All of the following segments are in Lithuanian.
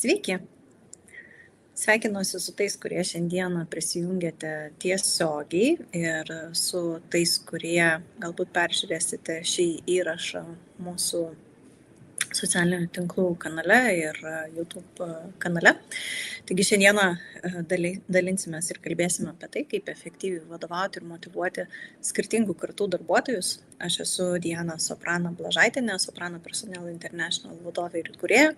Sveiki! Sveikinuosi su tais, kurie šiandieną prisijungėte tiesiogiai ir su tais, kurie galbūt peržiūrėsite šį įrašą mūsų socialinių tinklų kanale ir YouTube kanale. Taigi šiandieną dalinsimės ir kalbėsime apie tai, kaip efektyviai vadovauti ir motyvuoti skirtingų kartų darbuotojus. Aš esu Diana Soprano Blažaitienė, Soprano Personnel International vadovė ir įkūrėja.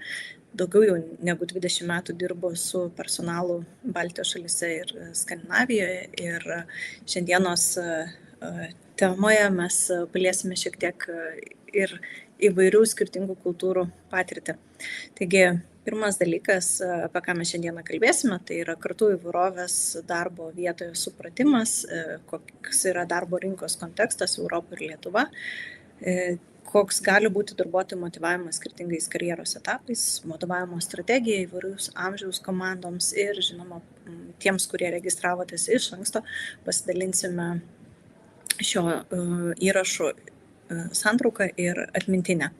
Daugiau jau negu 20 metų dirbu su personalu Baltijos šalyse ir Skandinavijoje. Ir šiandienos temoje mes paliesime šiek tiek ir įvairių skirtingų kultūrų patirtį. Taigi, pirmas dalykas, apie ką mes šiandieną kalbėsime, tai yra kartų įvairovės darbo vietoje supratimas, koks yra darbo rinkos kontekstas Europoje ir Lietuva, koks gali būti darbuotojų motyvavimas skirtingais karjeros etapais, motyvavimo strategija įvairius amžiaus komandoms ir, žinoma, tiems, kurie registravotės iš anksto, pasidalinsime šio įrašo santrauką ir atmintinę.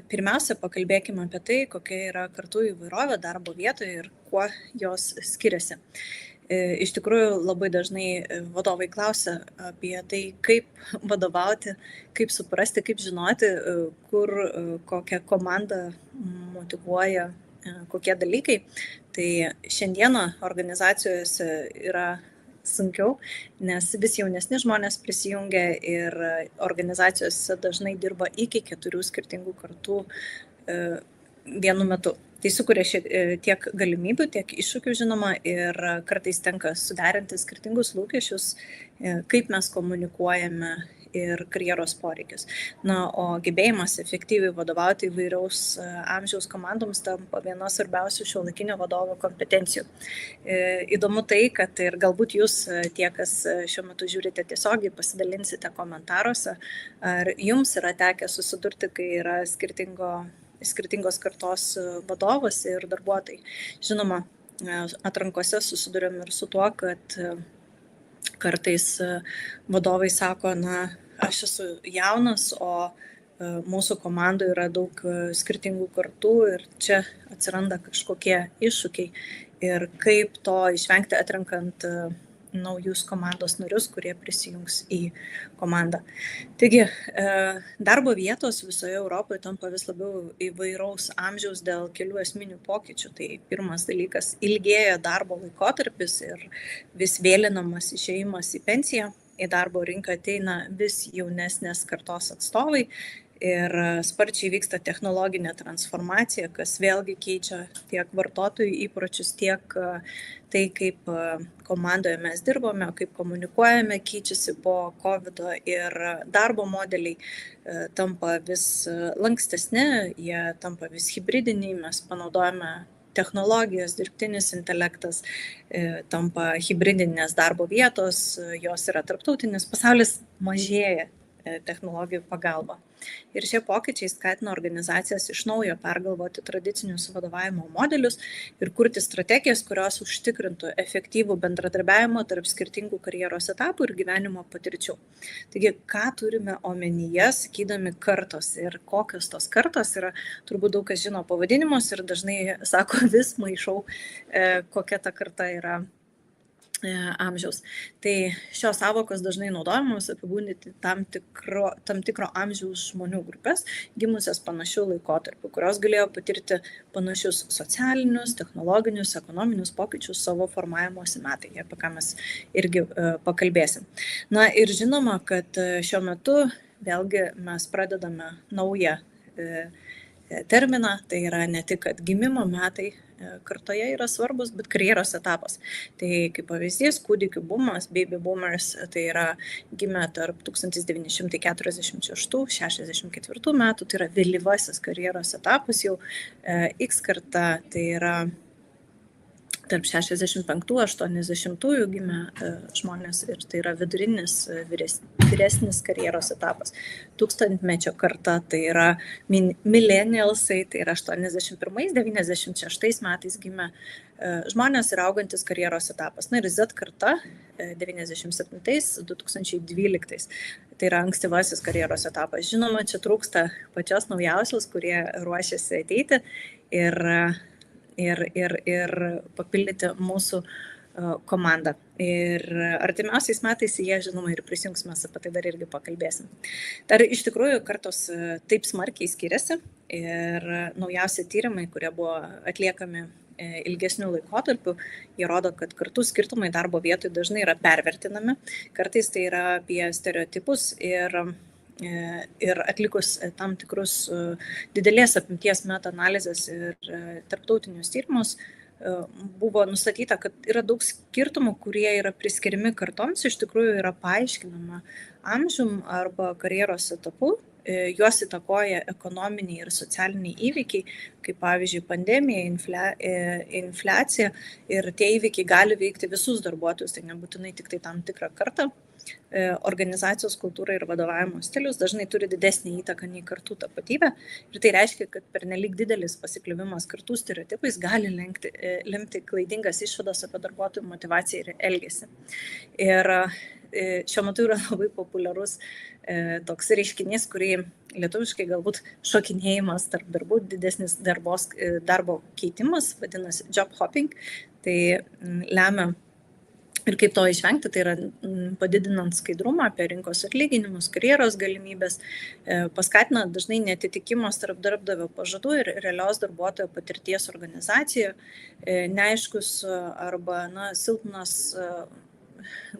Pirmiausia, pakalbėkime apie tai, kokia yra kartų įvairovė darbo vietoje ir kuo jos skiriasi. Iš tikrųjų, labai dažnai vadovai klausia apie tai, kaip vadovauti, kaip suprasti, kaip žinoti, kur kokią komandą motyvuoja kokie dalykai. Tai šiandieną organizacijose yra sunkiau, nes vis jaunesni žmonės prisijungia ir organizacijose dažnai dirba iki 4 skirtingų kartų vienu metu. Tai sukuria tiek galimybių, tiek iššūkių, žinoma, ir kartais tenka suderinti skirtingus lūkesčius, kaip mes komunikuojame ir karjeros poreikius. O gebėjimas efektyviai vadovauti įvairiaus amžiaus komandoms tampa viena svarbiausių šiuolaikinio vadovo kompetencijų. Įdomu tai, kad ir galbūt jūs, tie, kas šiuo metu žiūrite tiesiogiai, pasidalinsite komentaruose, ar jums yra tekę susidurti, kai yra skirtingos kartos vadovas ir darbuotojai. Žinoma, atrankose susidurėm ir su tuo, kad kartais vadovai sako, aš esu jaunas, o mūsų komandoje yra daug skirtingų kartų ir čia atsiranda kažkokie iššūkiai. Ir kaip to išvengti atrenkant naujus komandos narius, kurie prisijungs į komandą. Taigi, darbo vietos visoje Europoje tampa vis labiau įvairaus amžiaus dėl kelių esminių pokyčių. Tai pirmas dalykas - ilgėja darbo laikotarpis ir vis vėlinamas išėjimas į pensiją. Į darbo rinką ateina vis jaunesnės kartos atstovai ir sparčiai vyksta technologinė transformacija, kas vėlgi keičia tiek vartotojų įpročius, tiek tai, kaip komandoje mes dirbame, kaip komunikuojame, keičiasi po COVID ir darbo modeliai tampa vis lankstesni, jie tampa vis hibridiniai, mes panaudojame technologijos, dirbtinis intelektas, tampa hibridinės darbo vietos, jos yra tarptautinis, pasaulis mažėja technologijų pagalba. Ir šie pokyčiai skatina organizacijas iš naujo pergalvoti tradicinius vadovavimo modelius ir kurti strategijas, kurios užtikrintų efektyvų bendradarbiavimą tarp skirtingų karjeros etapų ir gyvenimo patirčių. Taigi, ką turime omenyje, sakydami kartos ir kokios tos kartos yra, turbūt daug kas žino pavadinimus ir dažnai sako, vis maišau, kokia ta karta yra amžiaus. Tai šios sąvokos dažnai naudojamos apibūdinti tam tikro amžiaus žmonių grupės, gimusias panašių laikotarpių, kurios galėjo patirti panašius socialinius, technologinius, ekonominius pokyčius savo formavimosi metai, apie ką mes irgi pakalbėsim. Ir žinoma, kad šiuo metu vėlgi mes pradedame naują terminą, tai yra ne tik, kad gimimo metai kartoje yra svarbus, bet karjeros etapas. Tai kaip pavyzdys, kūdikių bumas, baby boomers, tai yra gimę tarp 1946-64 metų, tai yra vėlyvasis karjeros etapas, jau X karta, tai yra tarp 65-80 gimę žmonės ir tai yra vidurinis, vyresnis karjeros etapas. Tūkstantmečio karta tai yra millennialsai, tai yra 81-96 metais gimę žmonės ir augantis karjeros etapas. Na ir Z karta 97-2012. Tai yra ankstyvasis karjeros etapas. Žinoma, čia trūksta pačios naujausios, kurie ruošiasi ateiti ir papildyti mūsų komandą. Ir artimiausiais metais jie, žinoma, ir prisijungs, mes apie tai dar irgi pakalbėsim. Dar iš tikrųjų kartos taip smarkiai skiriasi ir naujausi tyrimai, kurie buvo atliekami ilgesnių laikotarpių, jie rodo, kad kartų skirtumai darbo vietoj dažnai yra pervertinami. Kartais tai yra apie stereotipus ir atlikus tam tikrus didelės apimties meta-analizės ir tarptautinius tyrimus, buvo nustatyta, kad yra daug skirtumų, kurie yra priskiriami kartoms, iš tikrųjų yra paaiškinama amžium arba karjeros etapu. Juos įtakoja ekonominiai ir socialiniai įvykiai, kaip pavyzdžiui pandemija, infliacija, ir tie įvykiai gali veikti visus darbuotojus, tai nebūtinai tik tai tam tikrą kartą. Organizacijos kultūra ir vadovavimo stilius dažnai turi didesnį įtaką nei kartų tapatybė ir tai reiškia, kad pernelyg didelis pasikliavimas kartų stereotipais gali lemti klaidingas išvadas apie darbuotojų motyvaciją ir elgesį. Ir šiuo metu yra labai populiarus toks reiškinys, kurį lietuviškai galbūt šokinėjimas tarp darbų, didesnis darbo keitimas, vadinasi job hopping, tai lemia. Ir kaip to išvengti, tai yra padidinant skaidrumą apie rinkos atlyginimus, karjeros galimybės, paskatina dažnai neatitikimas tarp darbdavio pažadų ir realios darbuotojo patirties organizacijoje, neaiškus arba silpnas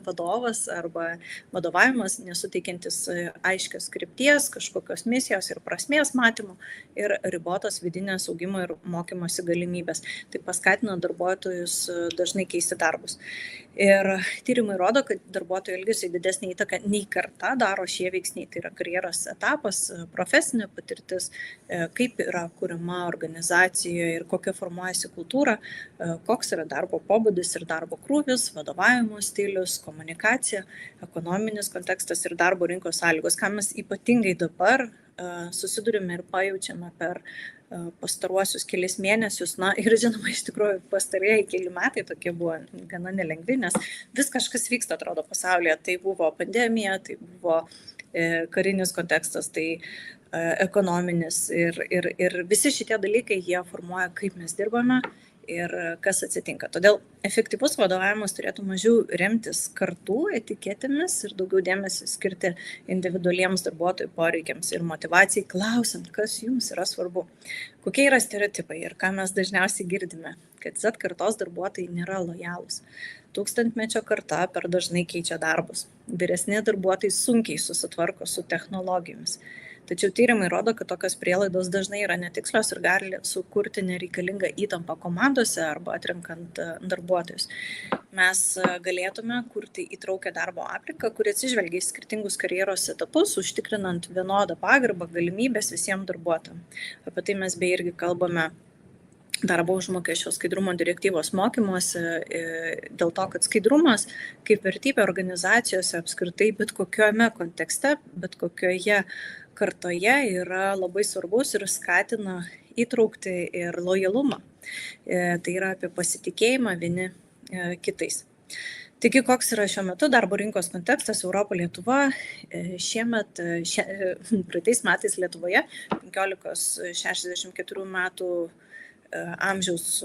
vadovas arba vadovavimas, nesuteikiantis aiškios krypties, kažkokios misijos ir prasmės matymų ir ribotos vidinės augimo ir mokymosi galimybės. Tai paskatina darbuotojus dažnai keisti darbus. Ir tyrimai rodo, kad darbuotojų elgesiui didesnį įtaką nei karta daro šie veiksniai. Tai yra karjeros etapas, profesinė patirtis, kaip yra kuriama organizacijoje ir kokia formuojasi kultūra, koks yra darbo pobūdis ir darbo krūvis, vadovavimo stilius, komunikacija, ekonominis kontekstas ir darbo rinkos sąlygos, ką mes ypatingai dabar susidurime ir pajaučiame per pastaruosius kelis mėnesius. Na ir žinoma, iš tikrųjų pastarieji keli metai tokie buvo gana nelengvi, nes vis kažkas vyksta, atrodo, pasaulyje. Tai buvo pandemija, tai buvo karinis kontekstas, tai ekonominis ir visi šitie dalykai jie formuoja, kaip mes dirbame ir kas atsitinka. Todėl efektyvus vadovavimas turėtų mažiau remtis kartų etiketėmis ir daugiau dėmesio skirti individualiems darbuotojų poreikiams ir motyvacijai, klausiant, kas jums yra svarbu. Kokie yra stereotipai ir ką mes dažniausiai girdime, kad Z kartos darbuotojai nėra lojalūs. Tūkstantmečio karta per dažnai keičia darbus. Vyresni darbuotojai sunkiai susitvarko su technologijomis. Tačiau tyrimai rodo, kad tokios prielaidos dažnai yra netikslios ir gali sukurti nereikalingą įtampą komandose arba atrenkant darbuotojus. Mes galėtume kurti įtraukę darbo aplinką, kuri atsižvelgia į skirtingus karjeros etapus, užtikrinant vienodą pagarbą, galimybės visiems darbuotojams. Apie tai mes bei irgi kalbame darbo užmokesčio skaidrumo direktyvos mokymuose, dėl to, kad skaidrumas kaip vertybė organizacijose apskritai bet kokiame kontekste, bet kokioje kartoje yra labai svarbus ir skatina įtraukti ir lojalumą. Tai yra apie pasitikėjimą vieni kitais. Taigi, koks yra šiuo metu darbo rinkos kontekstas Europo, Lietuva? Praeitais metais Lietuvoje 15-64 metų amžiaus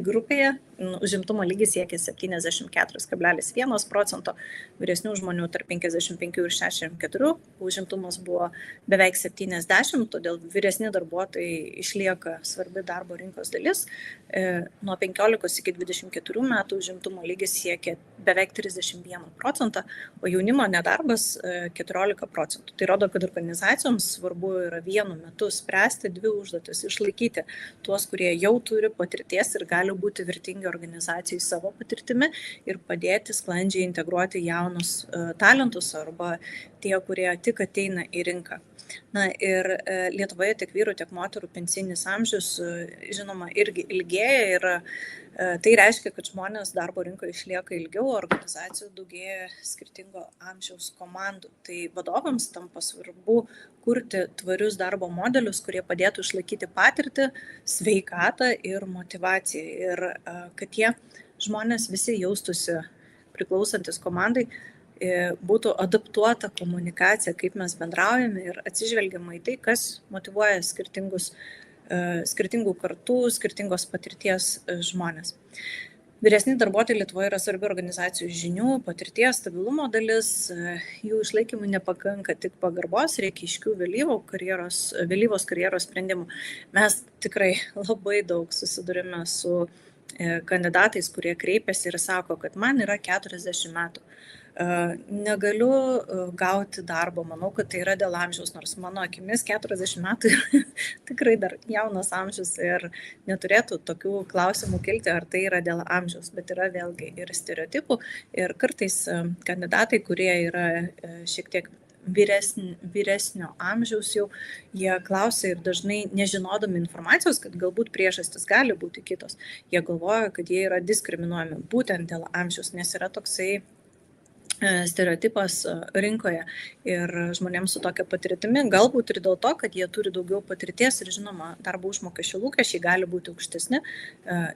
grupėje užimtumo lygis siekia 74,1%, vyresnių žmonių tarp 55 ir 64 užimtumas buvo beveik 70, todėl vyresni darbuotojai išlieka svarbi darbo rinkos dalis. Nuo 15 iki 24 metų užimtumo lygis siekia beveik 31%, o jaunimo nedarbas 14%. Tai rodo, kad organizacijoms svarbu yra vienu metu spręsti dvi užduotis, išlaikyti tuos, kurie jau turi patirties ir gali būti vertingi organizacijai savo patirtimi ir padėti sklandžiai integruoti jaunus talentus arba tie, kurie tik ateina į rinką. Na ir Lietuvoje tiek vyrų, tiek moterų pensinis amžius, žinoma, irgi ilgėja ir tai reiškia, kad žmonės darbo rinkoje išlieka ilgiau, organizacijų daugėja skirtingo amžiaus komandų. Tai vadovams tampa svarbu kurti tvarius darbo modelius, kurie padėtų išlaikyti patirtį, sveikatą ir motivaciją. Ir kad tie žmonės visi jaustųsi priklausantis komandai, būtų adaptuota komunikacija, kaip mes bendraujame ir atsižvelgiama į tai, kas motyvuoja skirtingų kartų, skirtingos patirties žmonės. Vyresni darbuotojai Lietuvoje yra svarbi organizacijų žinių, patirties, stabilumo dalis, jų išlaikymui nepakanka tik pagarbos, reikia aiškių vėlyvos karjeros sprendimų. Mes tikrai labai daug susidurime su kandidatais, kurie kreipiasi ir sako, kad man yra 40 metų. Negaliu gauti darbo, manau, kad tai yra dėl amžiaus, nors mano akimis 40 metų yra tikrai dar jaunas amžius ir neturėtų tokių klausimų kilti, ar tai yra dėl amžiaus, bet yra vėlgi ir stereotipų ir kartais kandidatai, kurie yra šiek tiek vyresnio amžiaus jau, jie klausia ir dažnai nežinodami informacijos, kad galbūt priežastis gali būti kitos, jie galvoja, kad jie yra diskriminuojami būtent dėl amžiaus, nes yra toksai stereotipas rinkoje ir žmonėms su tokia patirtimi, galbūt ir dėl to, kad jie turi daugiau patirties ir žinoma, darbo užmokesčio lūkesčiai gali būti aukštesni,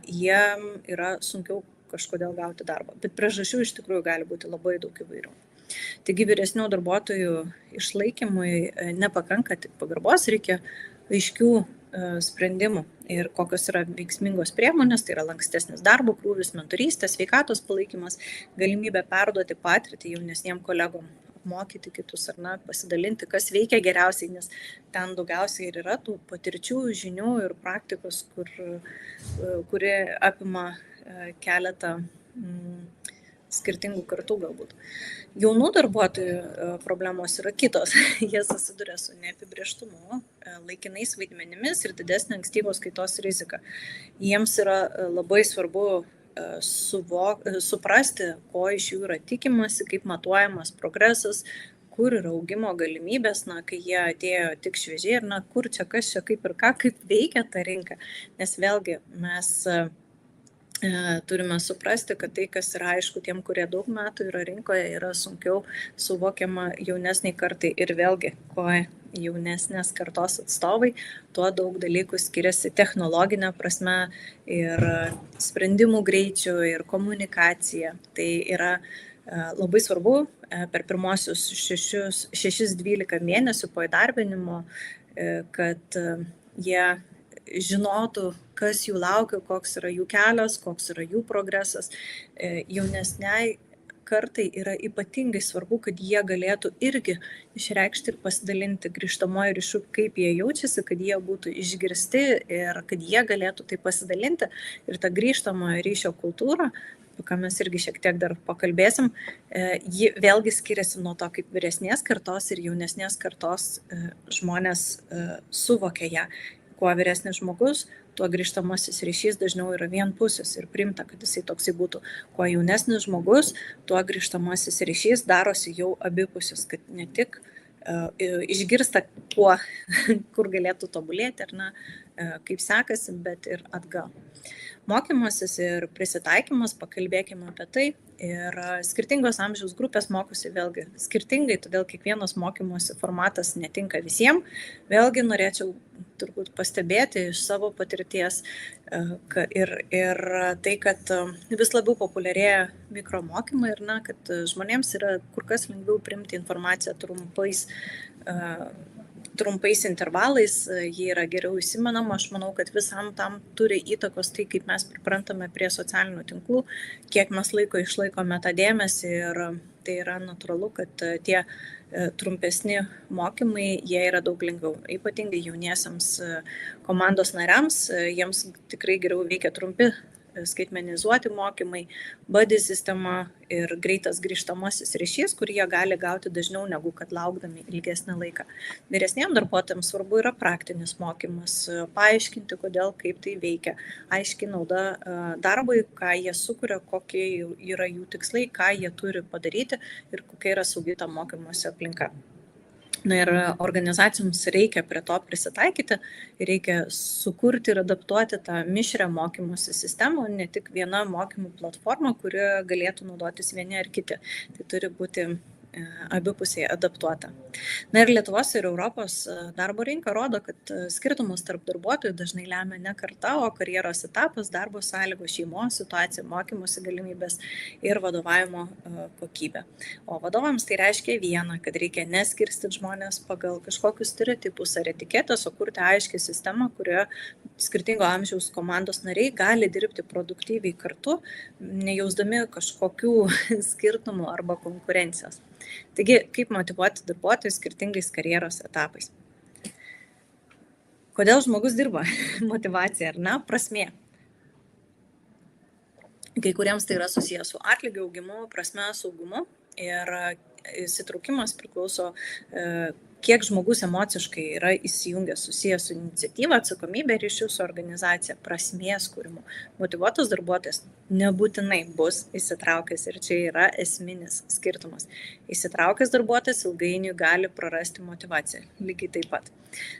jiem yra sunkiau kažkodėl gauti darbą, bet priežasčių iš tikrųjų gali būti labai daug įvairių. Taigi vyresnių darbuotojų išlaikymui nepakanka tik pagarbos, reikia aiškių sprendimų ir kokios yra veiksmingos priemonės, tai yra lankstesnis darbo krūvis, mentorystė, sveikatos palaikymas, galimybė perduoti patirtį jaunesniem kolegom, apmokyti kitus ar pasidalinti, kas veikia geriausiai, nes ten daugiausiai ir yra tų patirčių, žinių ir praktikos, kuri apima keletą skirtingų kartų galbūt. Jaunų darbuotojų problemos yra kitos. Jie susiduria su neapibrėžtumu, laikinais vaidmenimis ir didesnė ankstyvos kaitos rizika. Jiems yra labai svarbu suprasti, ko iš jų yra tikimasi, kaip matuojamas progresas, kur yra augimo galimybės, kai jie atėjo tik šviežiai ir kur čia, kas čia, kaip ir ką, kaip veikia ta rinka. Nes vėlgi mes turime suprasti, kad tai, kas yra aišku tiem, kurie daug metų yra rinkoje, yra sunkiau suvokiama jaunesniai kartai. Ir vėlgi, kuo jaunesnės kartos atstovai, tuo daug dalykų skiriasi technologinė prasme ir sprendimų greičių ir komunikacija. Tai yra labai svarbu per pirmosius 6-12 mėnesių po įdarbinimo, kad jie žinotų, kas jų laukia, koks yra jų kelias, koks yra jų progresas. Jaunesniai kartai yra ypatingai svarbu, kad jie galėtų irgi išreikšti ir pasidalinti grįžtamojo ryšiu, kaip jie jaučiasi, kad jie būtų išgirsti ir kad jie galėtų tai pasidalinti. Ir ta grįžtamojo ryšio kultūra, ką mes irgi šiek tiek dar pakalbėsim, ji vėlgi skiriasi nuo to, kaip vyresnės kartos ir jaunesnės kartos žmonės suvokia ją. Kuo vyresnis žmogus, tuo grįžtamasis ryšys dažniau yra vienpusis ir priimta, kad jisai toksai būtų. Kuo jaunesnis žmogus, tuo grįžtamasis ryšys darosi jau abipusis, kad ne tik išgirsta, kur galėtų tobulėti, kaip sekasi, bet ir atgal. Mokymasis ir prisitaikymas, pakalbėkime apie tai. Ir skirtingos amžiaus grupės mokosi vėlgi skirtingai, todėl kiekvienas mokymosi formatas netinka visiems. Vėlgi norėčiau turbūt pastebėti iš savo patirties ir tai, kad vis labiau populiarėja mikromokymai ir kad žmonėms yra kur kas lengviau priimti informaciją trumpais intervalais, jie yra geriau įsimenama. Aš manau, kad visam tam turi įtakos tai, kaip mes priprantame prie socialinių tinklų, kiek mes laiko išlaikome tą dėmesį ir tai yra natūralu, kad tie trumpesni mokymai, jie yra daug lengviau. Ypatingai jauniesiams komandos nariams, jiems tikrai geriau veikia trumpi skaitmenizuoti mokymai, buddy sistema ir greitas grįžtamasis ryšys, kurį jie gali gauti dažniau negu kad laukdami ilgesnį laiką. Vyresniem darbuotojams svarbu yra praktinis mokymas, paaiškinti, kodėl, kaip tai veikia, aiškiai nauda darbui, ką jie sukuria, kokie yra jų tikslai, ką jie turi padaryti ir kokia yra saugi ta mokymosi aplinka. Na ir organizacijoms reikia prie to prisitaikyti, reikia sukurti ir adaptuoti tą mišrią mokymosi sistemą, ne tik viena mokymų platforma, kuri galėtų naudotis vieni ar kiti. Tai turi būti abipusiai adaptuota. Na ir Lietuvos ir Europos darbo rinka rodo, kad skirtumus tarp darbuotojų dažnai lemia ne karta, o karjeros etapas, darbo sąlygos, šeimos situacija, mokymosi galimybės ir vadovavimo kokybė. O vadovams tai reiškia viena, kad reikia neskirstyti žmonės pagal kažkokius stereotipus ar etiketės, o kurti aiškią sistemą, kurioje skirtingo amžiaus komandos nariai gali dirbti produktyviai kartu, nejausdami kažkokių skirtumų arba konkurencijos. Taigi, kaip motyvuoti darbuotojus skirtingais karjeros etapais? Kodėl žmogus dirba? Motyvacija, ar ne? Prasmė. Kai kuriems tai yra susijęs su atlygio augimu, prasme, saugumu ir įsitraukimas priklauso, kiek žmogus emociškai yra įsijungęs, susijęs su iniciatyva, atsakomybė, ryšių su organizacija, prasmės kūrimu. Motyvuotas darbuotojas nebūtinai bus įsitraukęs ir čia yra esminis skirtumas. Įsitraukęs darbuotojas ilgainiui gali prarasti motyvaciją, lygiai taip pat.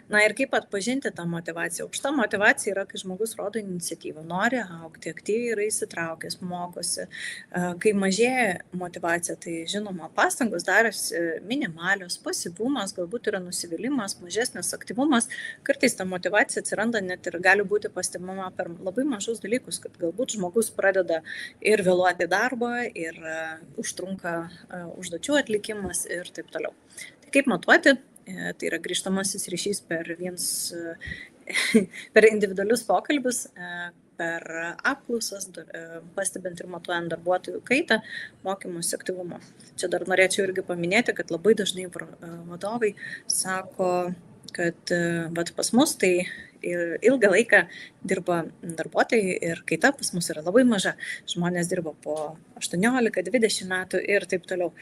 Na ir kaip atpažinti tą motyvaciją? Aukšta motyvacija yra, kai žmogus rodo iniciatyvą, nori augti, aktyviai yra įsitraukęs, mokosi. Kai mažėja motyvacija, tai žinoma, pastangos darosi minimalios, pasyvumas, galbūt yra nusivylimas, mažesnis aktyvumas. Kartais ta motyvacija atsiranda net ir gali būti pastebima per labai mažus dalykus, kad galbūt žmogus pradeda ir vėluoti darbą, ir užtrunka užduočių atlikimas ir taip toliau. Tai kaip matuoti? Tai yra grįžtamasis ryšys per individualius pokalbius, per apklausas, pastebint ir matuojant darbuotojų kaitą, mokymosi aktyvumo. Čia dar norėčiau irgi paminėti, kad labai dažnai vadovai sako, kad pas mus tai ilgą laiką dirba darbuotojai ir kaita pas mus yra labai maža. Žmonės dirba po 18-20 metų ir taip toliau.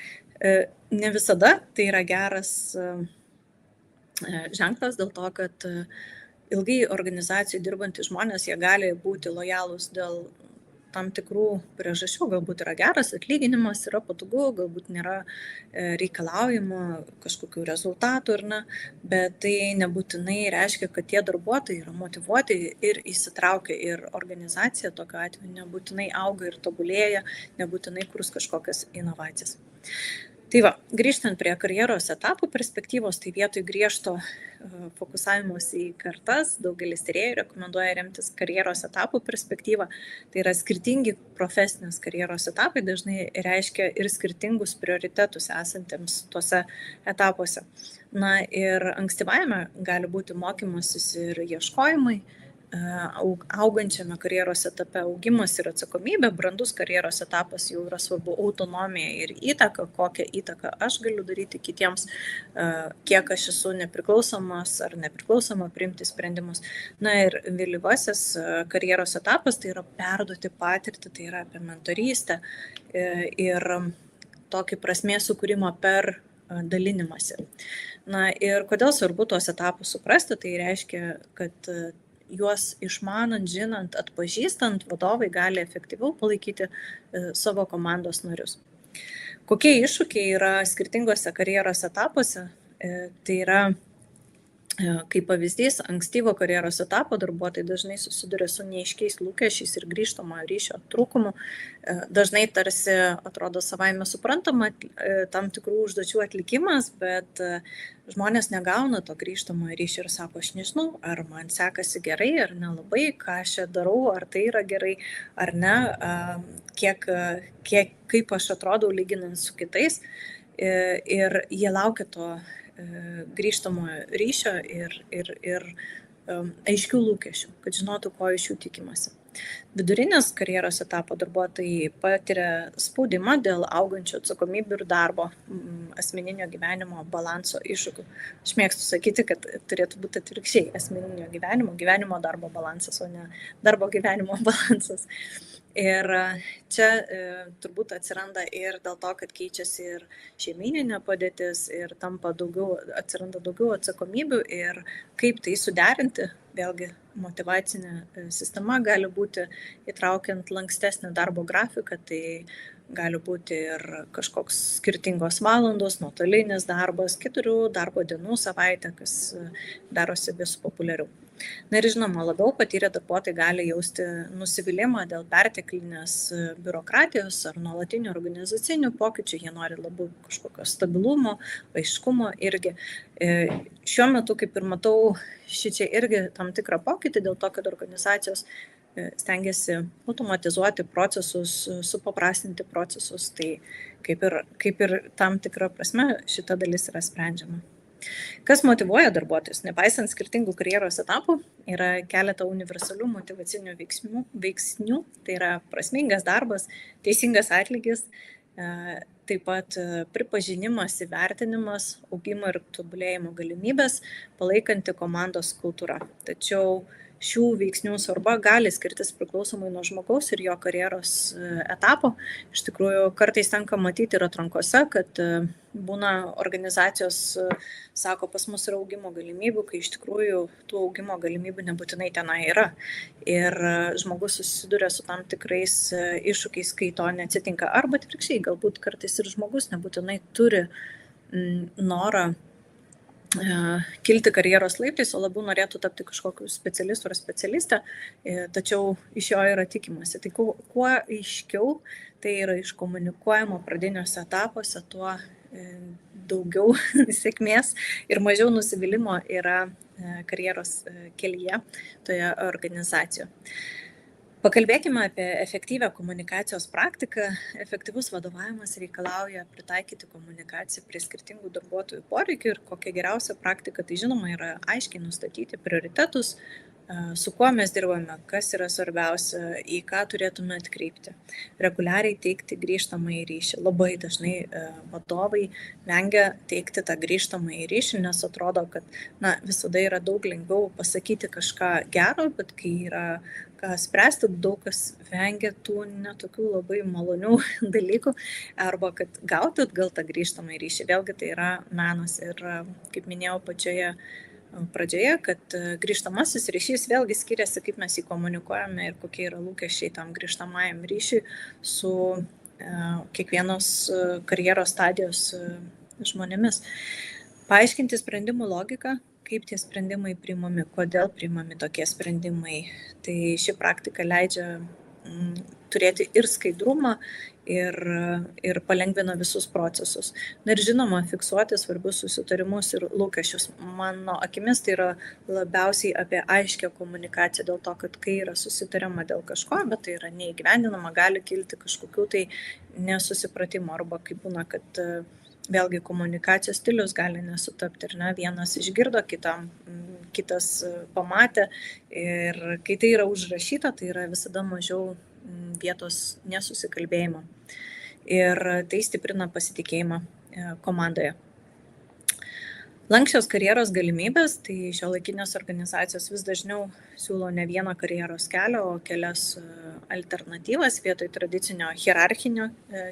Ne visada tai yra geras ženklas dėl to, kad ilgai organizacijų dirbantys žmonės, jie gali būti lojalūs dėl tam tikrų priežasčių, galbūt yra geras atlyginimas, yra patogu, galbūt nėra reikalaujama kažkokių rezultatų, bet tai nebūtinai reiškia, kad tie darbuotojai yra motyvuoti ir įsitraukia ir organizacija tokiu atveju nebūtinai auga ir tobulėja, nebūtinai kurs kažkokias inovacijas. Tai va, grįžtant prie karjeros etapų perspektyvos, tai vietoj griežto fokusavimus į kartas, daugelis tyrėjų rekomenduoja remtis karjeros etapų perspektyvą. Tai yra skirtingi profesinės karjeros etapai dažnai reiškia ir skirtingus prioritetus esantiems tuose etapuose. Na ir ankstyvajame gali būti mokymasis ir ieškojimai, augančiame karjeros etape augimas ir atsakomybė, brandus karjeros etapas jau yra svarbu autonomija ir įtaka, kokią įtaką aš galiu daryti kitiems, kiek aš esu nepriklausomas ar nepriklausoma priimti sprendimus. Na ir vėlyvasis karjeros etapas tai yra perduoti patirtį, tai yra apie mentorystę ir tokį prasmės sukūrimą per dalinimąsi. Na ir kodėl svarbu tuos etapus suprasti, tai reiškia, kad juos išmanant, žinant, atpažįstant, vadovai gali efektyviau palaikyti savo komandos narius. Kokie iššūkiai yra skirtingose karjeros etapuose? Tai yra, kaip pavyzdys, ankstyvo karjeros etapo darbuotojai dažnai susiduria su neaiškiais lūkesčiais ir grįžtamojo ryšio trūkumu. Dažnai tarsi atrodo savaime suprantama tam tikrų užduočių atlikimas, bet žmonės negauna to grįžtamojo ryšio ir sako, aš nežinau, ar man sekasi gerai, ar nelabai, ką aš čia darau, ar tai yra gerai, ar ne, kaip aš atrodau lyginant su kitais. Ir jie laukia to grįžtamojo ryšio ir aiškių lūkesčių, kad žinotų, ko iš jų tikimasi. Vidurinės karjeros etapo darbuotojai patiria spaudimą dėl augančių atsakomybių ir darbo, asmeninio gyvenimo balanso iššūkių. Aš mėgstu sakyti, kad turėtų būti atvirkščiai asmeninio gyvenimo darbo balansas, o ne darbo gyvenimo balansas. Ir čia turbūt atsiranda ir dėl to, kad keičiasi ir šeimyninė padėtis ir atsiranda daugiau atsakomybių ir kaip tai suderinti, vėlgi motyvacinė sistema gali būti įtraukiant lankstesnį darbo grafiką, tai gali būti ir kažkoks skirtingos valandos, nuotolinis darbas, 4 darbo dienų savaitė, kas darosi vis populiariau. Na ir žinoma, labiau patyrę darbuotojai gali jausti nusivylimą dėl perteklinės biurokratijos ar nuolatinių organizacinių pokyčių, jie nori labiau kažkokio stabilumo, aiškumo irgi. Šiuo metu, kaip ir matau, šičia irgi tam tikrą pokytį dėl to, kad organizacijos stengiasi automatizuoti procesus, supaprastinti procesus, tai kaip ir tam tikrą prasme šita dalis yra sprendžiama. Kas motyvuoja darbuotojus? Nepaisant skirtingų karjeros etapų, yra keletą universalių motyvacinių veiksnių, tai yra prasmingas darbas, teisingas atlygis, taip pat pripažinimas, įvertinimas, augimo ir tobulėjimo galimybės, palaikanti komandos kultūrą. Tačiau šių veiksnių svarba gali skirtis priklausomai nuo žmogaus ir jo karjeros etapo. Iš tikrųjų, kartais tenka matyti ir atrankose, kad būna organizacijos sako, pas mus yra augimo galimybių, kai iš tikrųjų tų augimo galimybių nebūtinai tenai yra. Ir žmogus susiduria su tam tikrais iššūkiais, kai to neatsitinka. Arba atvirkščiai, galbūt kartais ir žmogus nebūtinai turi norą kilti karjeros laiptais, o labiau norėtų tapti kažkokiu specialistu ar specialistą, tačiau iš jo yra tikimasi. Tai kuo aiškiau tai yra iškomunikuojama pradiniuose etapuose, tuo daugiau sėkmės ir mažiau nusivylimo yra karjeros kelyje toje organizacijoje. Pakalbėkime apie efektyvią komunikacijos praktiką. Efektyvus vadovavimas reikalauja pritaikyti komunikaciją prie skirtingų darbuotojų poreikių ir kokia geriausia praktika, tai žinoma, yra aiškiai nustatyti prioritetus, su kuo mes dirbame, kas yra svarbiausia, į ką turėtume atkreipti. Reguliariai teikti grįžtamąjį ryšį. Labai dažnai vadovai vengia teikti tą grįžtamąjį ryšį, nes atrodo, kad visada yra daug lengviau pasakyti kažką gero, bet kai yra ką spręsti, daug kas vengia tų netokių labai malonių dalykų, arba kad gauti atgal tą grįžtamąjį ryšį. Vėlgi tai yra menas ir, kaip minėjau pačioje pradžioje, kad grįžtamasis ryšys vėlgi skiriasi, kaip mes jį komunikuojame ir kokie yra lūkesčiai tam grįžtamajam ryšiui su kiekvienos karjeros stadijos žmonėmis. Paaiškinti sprendimų logiką, kaip tie sprendimai priimami, kodėl priimami tokie sprendimai. Tai ši praktika leidžia turėti ir skaidrumą, ir palengvina visus procesus. Na ir žinoma, fiksuoti svarbius susitarimus ir lūkesčius. Mano akimis tai yra labiausiai apie aiškę komunikaciją, dėl to, kad kai yra susitariama dėl kažko, bet tai yra neįgyvendinama, gali kilti kažkokių tai nesusipratimų, arba kaip būna, kad vėlgi komunikacijos stilius gali nesutapti, ir vienas išgirdo, kitas pamatė, ir kai tai yra užrašyta, tai yra visada mažiau vietos nesusikalbėjimo. Ir tai stiprina pasitikėjimą komandoje. Lanksčios karjeros galimybės, tai šiuolaikinės organizacijos vis dažniau siūlo ne vieną karjeros kelią, o kelias alternatyvas vietoj tradicinio hierarchinio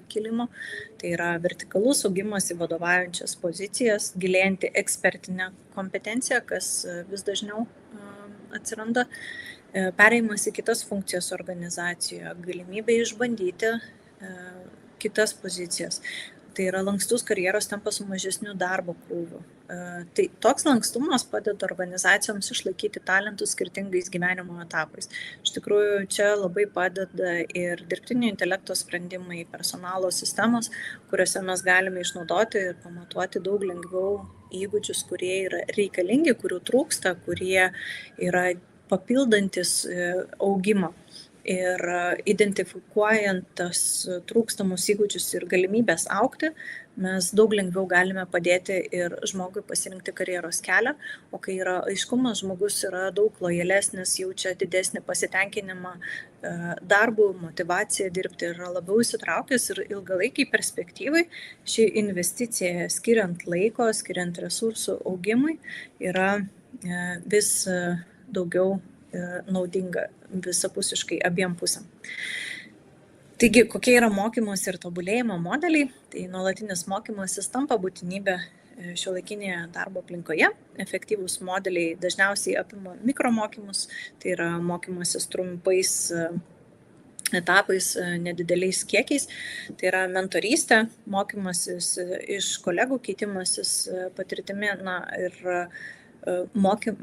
kilimo. Tai yra vertikalus augimas į vadovaujančias pozicijas, gilėjanti ekspertinė kompetencija, kas vis dažniau atsiranda, perėjimas į kitas funkcijas organizacijoje, galimybė išbandyti kitas pozicijas. Tai yra lankstus karjeros tempas su mažesniu darbo krūviu. Tai toks lankstumas padeda organizacijoms išlaikyti talentus skirtingais gyvenimo etapais. Iš tikrųjų, čia labai padeda ir dirbtinio intelekto sprendimai, personalo sistemos, kuriuose mes galime išnaudoti ir pamatuoti daug lengviau įgūdžius, kurie yra reikalingi, kurių trūksta, kurie yra papildantis augimą. Ir identifikuojant tas trūkstamus įgūdžius ir galimybės augti, mes daug lengviau galime padėti ir žmogui pasirinkti karjeros kelią, o kai yra aiškumas, žmogus yra daug lojalesnis, jaučia didesnį pasitenkinimą darbų, motivaciją dirbti, yra labiau įsitraukęs, ir ilgalaikiai perspektyvai ši investicija, skiriant laiko, skiriant resursų augimui, yra vis daugiau naudinga visapusiškai abiem pusėm. Taigi, kokie yra mokymosi ir tobulėjimo modeliai? Tai nuolatinis mokymasis tampa būtinybė šiuolaikinėje darbo aplinkoje. Efektyvūs modeliai dažniausiai apima mikromokymus, tai yra mokymasis trumpais etapais, nedideliais kiekiais. Tai yra mentorystė, mokymasis iš kolegų, keitimasis patirtimi, ir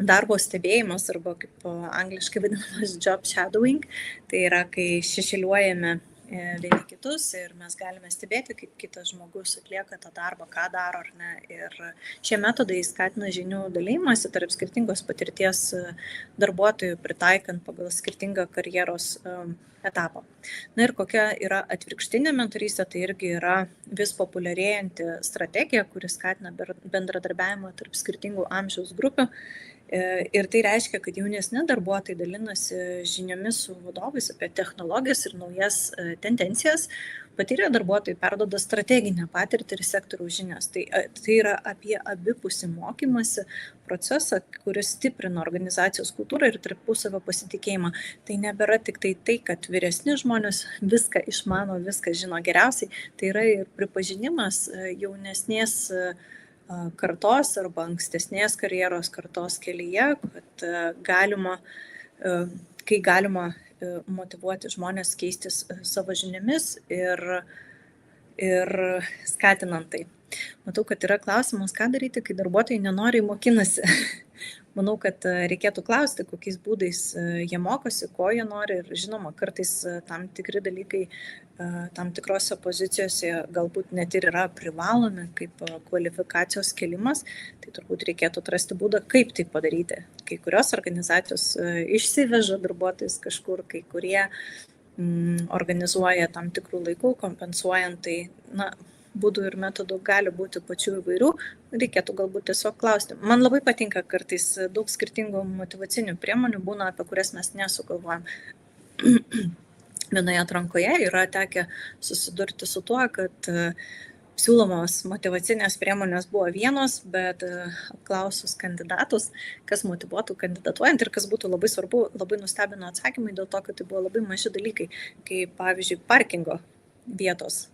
darbo stebėjimas, arba kaip angliškai vadinamas job shadowing. Tai yra, kai šešėliuojame vieni kitus ir mes galime stebėti, kaip kitas žmogus atlieka tą darbą, ką daro ar ne. Ir šie metodai skatina žinių dalymąsi tarp skirtingos patirties darbuotojų, pritaikant pagal skirtingą karjeros etapą. Ir kokia yra atvirkštinė mentorystė, tai irgi yra vis populiarėjanti strategija, kuri skatina bendradarbiavimą tarp skirtingų amžiaus grupių. Ir tai reiškia, kad jaunesni darbuotojai dalinasi žiniomis su vadovais apie technologijas ir naujas tendencijas. Patyrę darbuotojai perduoda strateginę patirtį ir sektoriaus žinias. Tai yra apie abipusį mokymąsi procesą, kuris stiprina organizacijos kultūrą ir tarpusavio pasitikėjimą. Tai nebėra tik tai, kad vyresni žmonės viską išmano, viską žino geriausiai. Tai yra ir pripažinimas jaunesnės kartos arba ankstesnės karjeros kartos kelyje, kad kai galima motyvuoti žmonės keistis savo žiniomis ir skatinant tai. Matau, kad yra klausimas, ką daryti, kai darbuotojai nenoriai mokinasi. Manau, kad reikėtų klausti, kokiais būdais jie mokosi, ko jie nori, ir žinoma, kartais tam tikri dalykai tam tikrose pozicijose galbūt net ir yra privalomi, kaip kvalifikacijos kėlimas, tai turbūt reikėtų atrasti būdą, kaip tai padaryti. Kai kurios organizacijos išsiveža darbuotojus kažkur, kai kurie organizuoja tam tikrų laikų, kompensuojant tai, būdų ir metodų gali būti pačių įvairių, reikėtų galbūt tiesiog klausti. Man labai patinka kartais daug skirtingų motyvacinių priemonių būna, apie kurias mes nesugalvojam. Vienoje atrankoje yra tekę susidurti su tuo, kad siūlomos motyvacinės priemonės buvo vienos, bet apklausus kandidatus, kas motyvuotų kandidatuojant ir kas būtų labai svarbu, labai nustebino atsakymai dėl to, kad tai buvo labai maži dalykai, kaip pavyzdžiui parkingo vietos.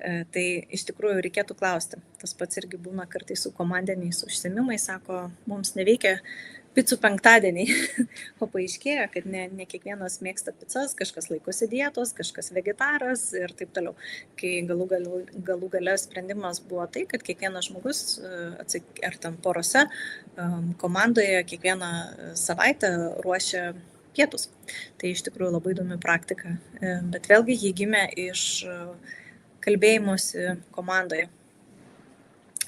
Tai iš tikrųjų reikėtų klausti. Tas pats irgi būna kartais su komandiniais užsiėmimais, sako, mums neveikia picų penktadieniai, o paaiškėja, kad ne kiekvienas mėgsta picas, kažkas laikosi dietos, kažkas vegetaras ir taip toliau. Kai galų gale sprendimas buvo tai, kad kiekvienas žmogus, ar ten porose, komandoje kiekvieną savaitę ruošia pietus. Tai iš tikrųjų labai įdomi praktika, bet vėlgi jį gimė iš kalbėjimuose komandoje.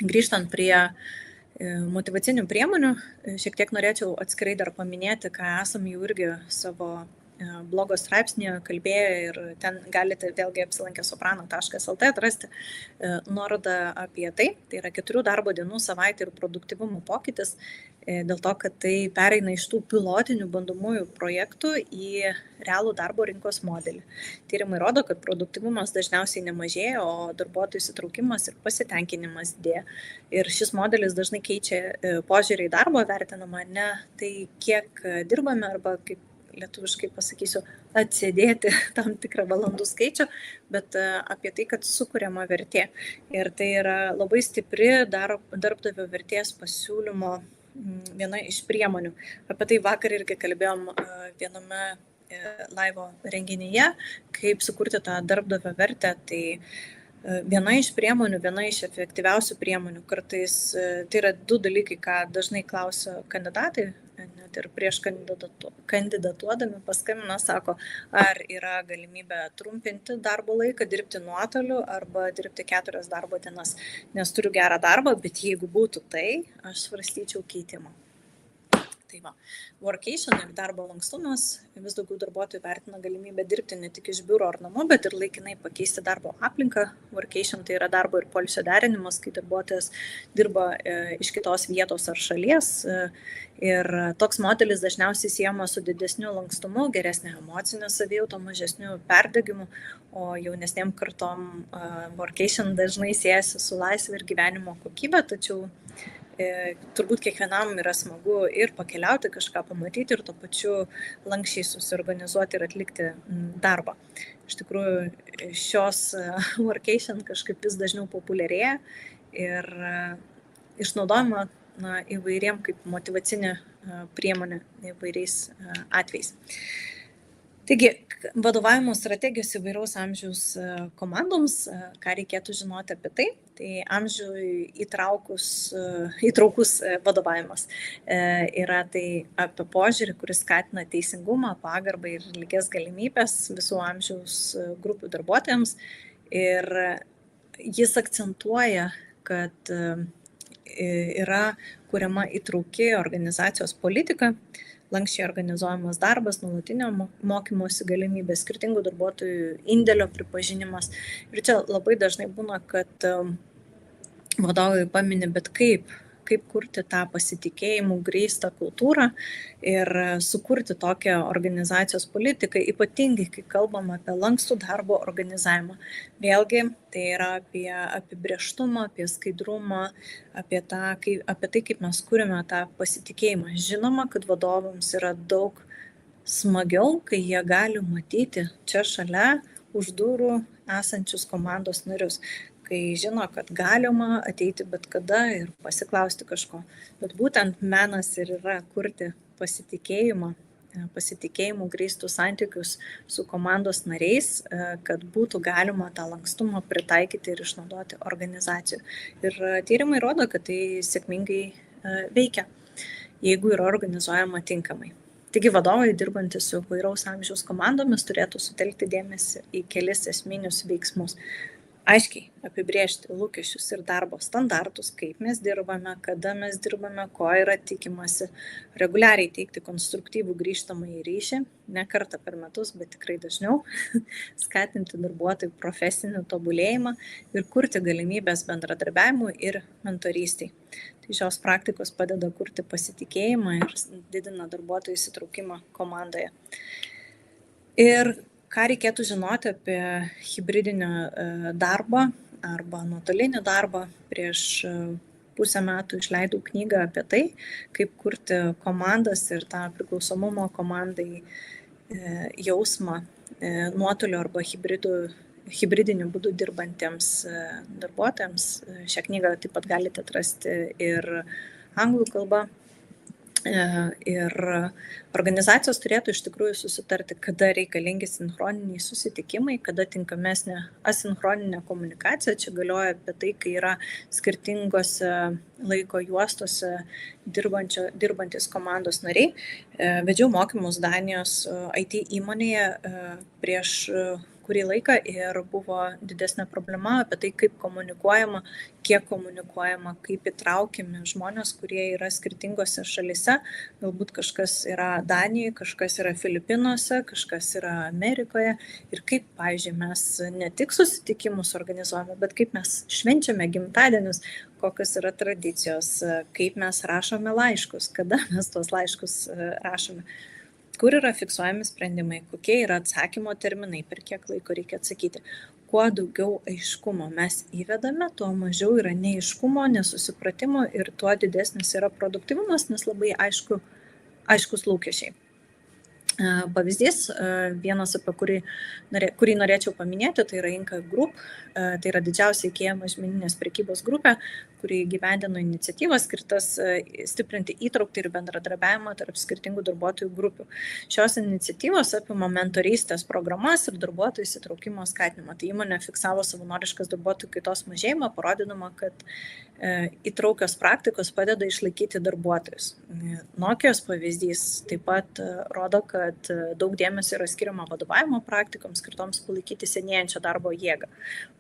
Grįžtant prie motyvacinių priemonių, šiek tiek norėčiau atskirai dar paminėti, ką esam jau irgi savo blogo straipsnėje kalbėję, ir ten galite vėlgi apsilankę soprano.lt atrasti nuorodą apie tai. Tai yra 4 darbo dienų savaitė ir produktyvumo pokytis, dėl to, kad tai pereina iš tų pilotinių bandomųjų projektų į realų darbo rinkos modelį. Tyrimai rodo, kad produktyvumas dažniausiai nemažėja, o darbuotojų įsitraukimas ir pasitenkinimas didėja. Ir šis modelis dažnai keičia požiūrį į darbo, vertinama ne tai, kiek dirbame, arba kaip lietuviškai pasakysiu, atsėdėti tam tikrą valandų skaičių, bet apie tai, kad sukuriama vertė. Ir tai yra labai stipri darbdavio vertės pasiūlymo viena iš priemonių. Apie tai vakar irgi kalbėjom viename laivo renginyje, kaip sukurti tą darbdavio vertę. Tai viena iš priemonių, viena iš efektyviausių priemonių. Kartais tai yra 2 dalykai, ką dažnai klausia kandidatai, net ir prieš kandidatuodami paskambina, sako, ar yra galimybė trumpinti darbo laiką, dirbti nuotoliu arba dirbti 4 darbo dienas, nes turiu gerą darbą, bet jeigu būtų tai, aš svarstyčiau keitimą. Tai va, workation ir darbo lankstumas, vis daugiau darbuotojų vertina galimybę dirbti ne tik iš biuro ar namų, bet ir laikinai pakeisti darbo aplinką. Workation tai yra darbo ir poilsio derinimas, kai darbuotojas dirba iš kitos vietos ar šalies. Ir toks modelis dažniausiai siejamas su didesniu lankstumu, geresnė emocinė savijauta, mažesniu perdegimu, o jaunesnėm kartom workation dažnai siejasi su laisvė ir gyvenimo kokybė, tačiau turbūt kiekvienam yra smagu ir pakeliauti, kažką pamatyti ir tuo pačiu lankščiai susiorganizuoti ir atlikti darbą. Iš tikrųjų, šios workation kažkaip vis dažniau populiarėja ir išnaudojama įvairiem kaip motyvacinė priemonė įvairiais atvejais. Taigi, vadovavimo strategijos įvairaus amžiaus komandoms, ką reikėtų žinoti apie tai, tai amžiui įtraukus vadovavimas yra tai apie požiūrį, kuris skatina teisingumą, pagarbą ir lygias galimybės visų amžiaus grupių darbuotojams. Ir jis akcentuoja, kad yra kuriama įtrauki organizacijos politika, lankščiai organizuojamas darbas, nuolatinio mokymosi galimybės, skirtingų darbuotojų indėlio pripažinimas. Ir čia labai dažnai būna, kad vadovai pamini, bet kaip kurti tą pasitikėjimų grįstą kultūrą ir sukurti tokią organizacijos politiką, ypatingai, kai kalbam apie lankstų darbo organizavimą. Vėlgi, tai yra apie apibrėžtumą, apie skaidrumą, apie tai, kaip mes kūrėme tą pasitikėjimą. Žinoma, kad vadovams yra daug smagiau, kai jie gali matyti čia šalia už durų esančius komandos narius, kai žino, kad galima ateiti bet kada ir pasiklausti kažko. Bet būtent menas ir yra kurti pasitikėjimų grįstus santykius su komandos nariais, kad būtų galima tą lankstumą pritaikyti ir išnaudoti organizacijų. Ir tyrimai rodo, kad tai sėkmingai veikia, jeigu yra organizuojama tinkamai. Taigi vadovai dirbantys su įvairaus amžiaus komandomis turėtų sutelkti dėmesį į kelis esminius veiksmus. Aiškiai apibrėžti lūkesčius ir darbo standartus, kaip mes dirbame, kada mes dirbame, ko yra tikimasi, reguliariai teikti konstruktyvų grįžtamąjį ryšį, ne kartą per metus, bet tikrai dažniau, skatinti darbuotojų profesinį tobulėjimą ir kurti galimybės bendradarbiavimui ir mentorystiai. Tai šios praktikos padeda kurti pasitikėjimą ir didina darbuotojų įsitraukimą komandoje. Ir ką reikėtų žinoti apie hibridinį darbą arba nuotolinį darbą? Prieš pusę metų išleidau knygą apie tai, kaip kurti komandas ir tą priklausomumo komandai jausmą nuotolio arba hibridiniu būdu dirbantiems darbuotojams. Šią knygą taip pat galite atrasti ir anglų kalba. Ir organizacijos turėtų iš tikrųjų susitarti, kada reikalingi sinchroniniai susitikimai, kada tinkamesnė asinchroninė komunikacija. Čia galioja apie tai, kai yra skirtingose laiko juostose dirbantis komandos nariai. Vedžiau mokymus Danijos IT įmonėje prieš kurį laiką ir buvo didesnė problema apie tai, kaip komunikuojama, kiek komunikuojama, kaip įtraukiami žmonės, kurie yra skirtingose šalise. Galbūt kažkas yra Danijoje, kažkas yra Filipinuose, kažkas yra Amerikoje. Ir kaip, pavyzdžiui, mes ne tik susitikimus organizuojame, bet kaip mes švenčiame gimtadienius, kokios yra tradicijos, kaip mes rašome laiškus, kada mes tuos laiškus rašome. Kur yra fiksuojami sprendimai, kokie yra atsakymo terminai, per kiek laiko reikia atsakyti. Kuo daugiau aiškumo mes įvedame, tuo mažiau yra neaiškumo, nesusipratimo ir tuo didesnis yra produktyvumas, nes labai aiškus lūkesčiai. Pavyzdys, vienas, apie kurį norėčiau paminėti, tai yra Inka Group. Tai yra didžiausia IKEA mažmeninės prekybos grupė, kuri įgyvendino iniciatyvas skirtas stiprinti įtraukti ir bendradarbiavimą tarp skirtingų darbuotojų grupių. Šios iniciatyvos apima mentorystės programas ir darbuotojų įsitraukimo skatinimą. Tai įmonė fiksavo savanoriškas darbuotojų kaitos mažėjimą, parodydama, kad įtraukios praktikos padeda išlaikyti darbuotojus. Nokios pavyzdys taip pat rodo, kad daug dėmesio yra skiriama vadovavimo praktikoms skirtoms palaikyti senėjančią darbo jėgą.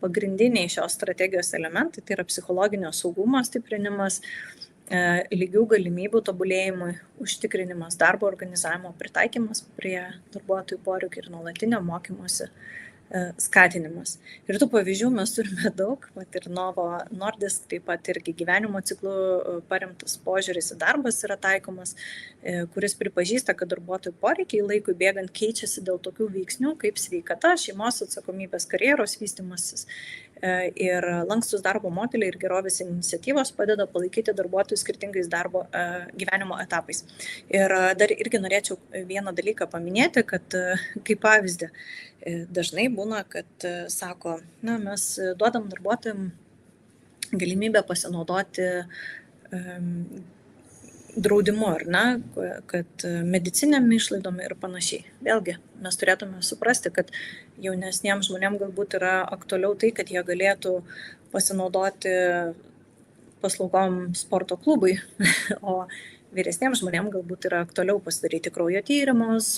Pagrindiniai šios strategijos elementai tai yra psichologinio saugumo stiprinimas, lygių galimybių tobulėjimui, užtikrinimas, darbo organizavimo pritaikymas prie darbuotojų poreikių ir nuolatinio mokymosi skatinimas. Ir tų pavyzdžių mes turime daug, ir Novo Nordisk, taip pat irgi gyvenimo ciklu paremtas požiūris į darbas yra taikomas, kuris pripažįsta, kad darbuotojų poreikiai laikui bėgant keičiasi dėl tokių veiksnių kaip sveikata, šeimos atsakomybės, karjeros vystymasis. Ir lankstus darbo modeliai ir gerovės iniciatyvos padeda palaikyti darbuotojus skirtingais gyvenimo etapais. Ir dar irgi norėčiau vieną dalyką paminėti, kad kaip pavyzdį dažnai būna, kad sako, mes duodam darbuotojams galimybę pasinaudoti draudimu, ar ne, kad mediciniam išlaidom ir panašiai. Vėlgi, mes turėtume suprasti, kad jaunesniems žmonėms galbūt yra aktualiau tai, kad jie galėtų pasinaudoti paslaugom sporto klubui, o vyresniems žmonėms galbūt yra aktualiau pasidaryti kraujo tyrimus,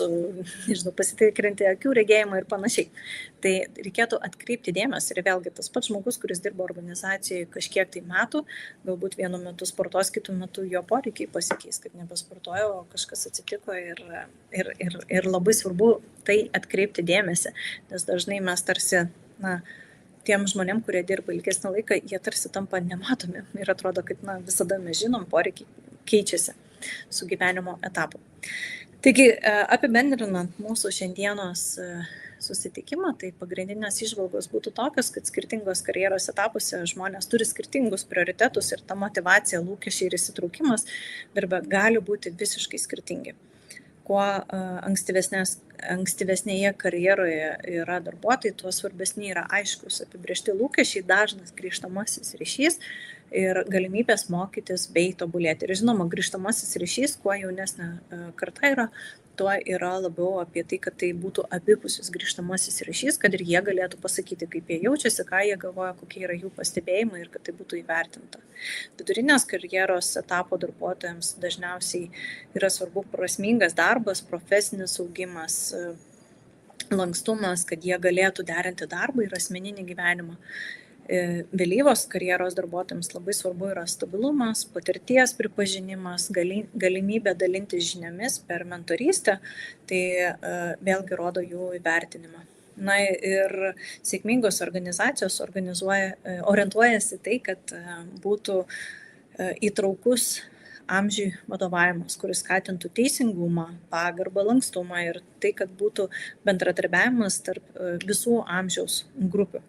nežinau, pasitikrinti akių regėjimą ir panašiai. Tai reikėtų atkreipti dėmesį ir vėlgi tas pats žmogus, kuris dirba organizacijoje kažkiek tai metų, galbūt vienu metu sportuos, kitu metu jo poreikiai pasikeis, kad nebesportuoja, o kažkas atsitiko ir labai svarbu tai atkreipti dėmesį, nes dažnai mes tarsi, tiem žmonėm, kurie dirba ilgesnį laiką, jie tarsi tampa nematomi ir atrodo, kad visada mes žinom, poreikiai keičiasi su gyvenimo etapu. Taigi, apibendrinant mūsų šiandienos susitikimą, tai pagrindinės įžvalgos būtų tokios, kad skirtingos karjeros etapuose žmonės turi skirtingus prioritetus ir ta motivacija, lūkesčiai ir įsitraukimas darbe gali būti visiškai skirtingi. Kuo ankstyvesnėje karjeroje yra darbuotojai, tuo svarbesni yra aiškus apibrėžti lūkesčiai, dažnas grįžtamasis ryšys ir galimybės mokytis bei tobulėti. Ir žinoma, grįžtamasis ryšys, kuo jaunesnė karta yra, tuo yra labiau apie tai, kad tai būtų abipusis grįžtamasis ryšys, kad ir jie galėtų pasakyti, kaip jie jaučiasi, ką jie galvoja, kokie yra jų pastebėjimai ir kad tai būtų įvertinta. Vidurinės karjeros etapo darbuotojams dažniausiai yra svarbu prasmingas darbas, profesinis augimas, lankstumas, kad jie galėtų derinti darbą ir asmeninį gyvenimą. Vėlyvos karjeros darbuotojams labai svarbu yra stabilumas, patirties pripažinimas, galimybė dalintis žiniomis per mentorystę, tai vėlgi rodo jų įvertinimą. Ir sėkmingos organizacijos orientuojasi tai, kad būtų įtraukus amžiui vadovavimas, kuris skatintų teisingumą, pagarbą, lankstumą ir tai, kad būtų bendradarbiavimas tarp visų amžiaus grupių.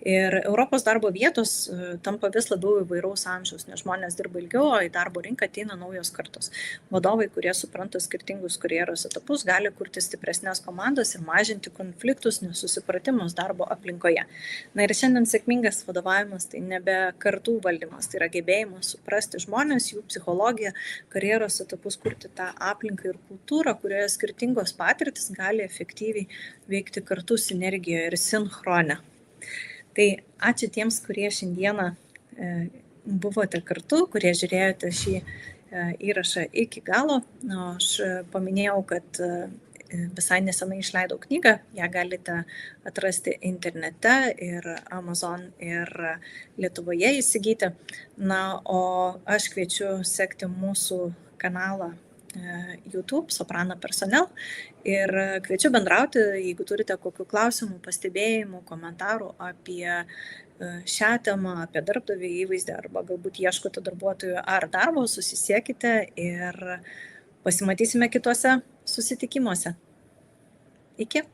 Ir Europos darbo vietos tampa vis labiau įvairaus amžiaus, nes žmonės dirba ilgiau, o į darbo rinką ateina naujos kartos. Vadovai, kurie supranta skirtingus karjeros etapus, gali kurti stipresnės komandas ir mažinti konfliktus, nesusipratimus darbo aplinkoje. Ir šiandien sėkmingas vadovavimas tai nebe kartų valdymas, tai yra gebėjimas suprasti žmonės, jų psichologiją, karjeros etapus, kurti tą aplinką ir kultūrą, kurioje skirtingos patirtis gali efektyviai veikti kartu sinergijoje ir sinchronę. Tai ačiū tiems, kurie šiandieną buvote kartu, kurie žiūrėjote šį įrašą iki galo. Aš paminėjau, kad visai nesenai išleidau knygą, ją galite atrasti internete ir Amazon ir Lietuvoje įsigyti. O aš kviečiu sekti mūsų kanalą YouTube, Soprano Personnel ir kviečiu bendrauti, jeigu turite kokių klausimų, pastebėjimų, komentarų apie šią temą, apie darbdavį įvaizdį arba galbūt ieškote darbuotojų ar darbo, susisiekite ir pasimatysime kituose susitikimuose. Iki.